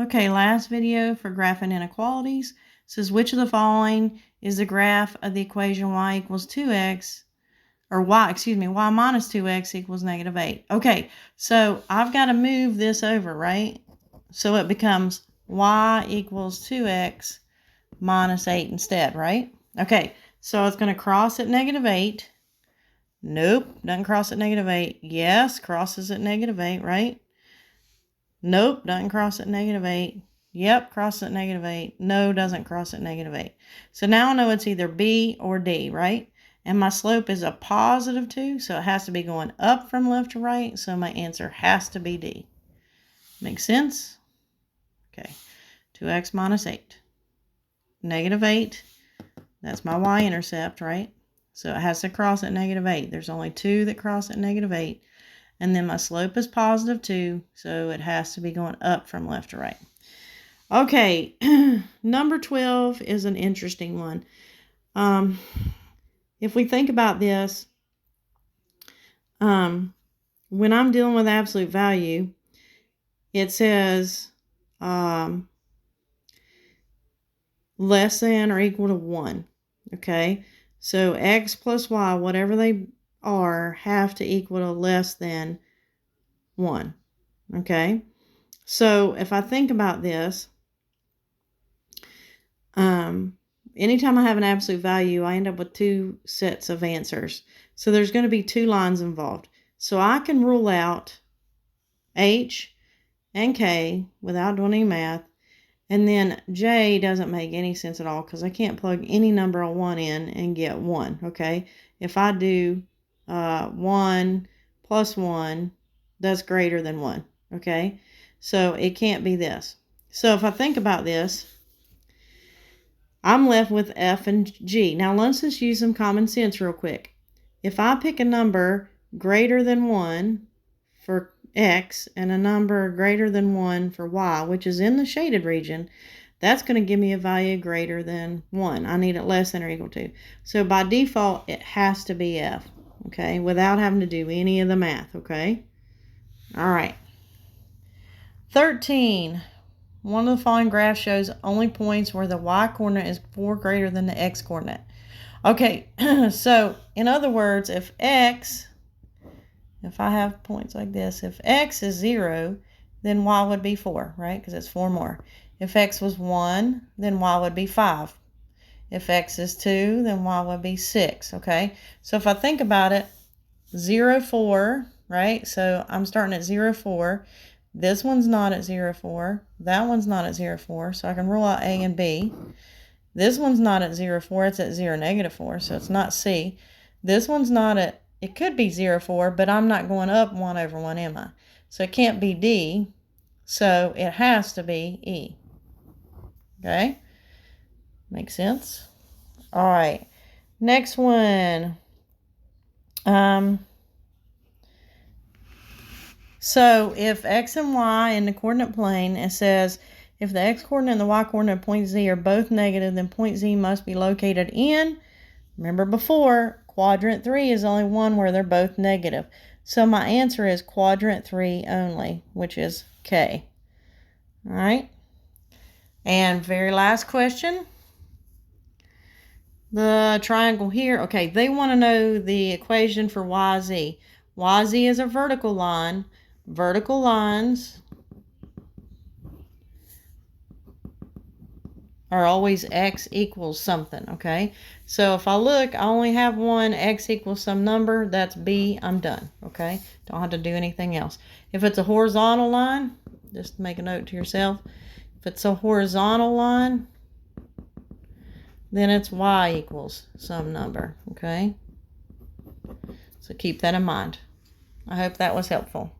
Okay, last video for graphing inequalities. Says which of the following is the graph of the equation y equals 2x, or y minus 2x equals negative 8. Okay, so I've got to move this over, right? So it becomes y equals 2x minus 8 instead, right? Okay, so it's going to cross at negative 8. Nope, doesn't cross at negative 8. Yes, crosses at negative 8, right? Nope, doesn't cross at negative 8. Yep, crosses at negative 8. No, doesn't cross at negative 8. So now I know it's either B or D, right? And my slope is a positive 2, so it has to be going up from left to right, so my answer has to be D. Make sense? Okay, 2x minus 8. Negative 8, that's my y-intercept, right? So it has to cross at negative 8. There's only 2 that cross at negative 8. And then my slope is positive 2, so it has to be going up from left to right. Okay, number 12 is an interesting one. If we think about this, when I'm dealing with absolute value, it says less than or equal to 1. Okay, so x plus y, whatever they are, have to equal to less than 1. Okay, so if I think about this, anytime I have an absolute value, I end up with 2 sets of answers. So there's going to be 2 lines involved. So I can rule out H and K without doing any math. And then J doesn't make any sense at all because I can't plug any number on one end and get 1, okay? If I do 1 plus 1, that's greater than 1, okay? So it can't be this. So if I think about this, I'm left with F and G. Now let's just use some common sense real quick. If I pick a number greater than 1 for X and a number greater than 1 for Y, which is in the shaded region, that's going to give me a value greater than 1. I need it less than or equal to. So by default, it has to be F, okay, without having to do any of the math, okay? All right. 13. One of the following graphs shows only points where the y-coordinate is 4 greater than the x-coordinate. Okay, so in other words, if I have points like this, if x is 0, then y would be 4, right? Because it's 4 more. If x was 1, then y would be 5. If x is 2, then y would be 6, okay? So if I think about it, 0, 4, right? So I'm starting at 0, 4. This one's not at 0, 4. That one's not at 0, 4. So I can rule out A and B. This one's not at 0, 4. It's at 0, negative 4. So it's not C. This one's not at, it could be 0, 4, but I'm not going up 1 over 1, am I? So it can't be D. So it has to be E. Okay? Makes sense? All right. Next one. So if x and y in the coordinate plane, it says if the x-coordinate and the y-coordinate at point Z are both negative, then point Z must be located in, remember before, quadrant 3 is only one where they're both negative. So my answer is quadrant 3 only, which is K. All right. And very last question. The triangle here, okay, they want to know the equation for YZ. YZ is a vertical line. Vertical lines are always x equals something, okay? So if I look, I only have one, x equals some number, that's B, I'm done, okay? Don't have to do anything else. If it's a horizontal line, just make a note to yourself. If it's a horizontal line, then it's y equals some number, okay? So keep that in mind. I hope that was helpful.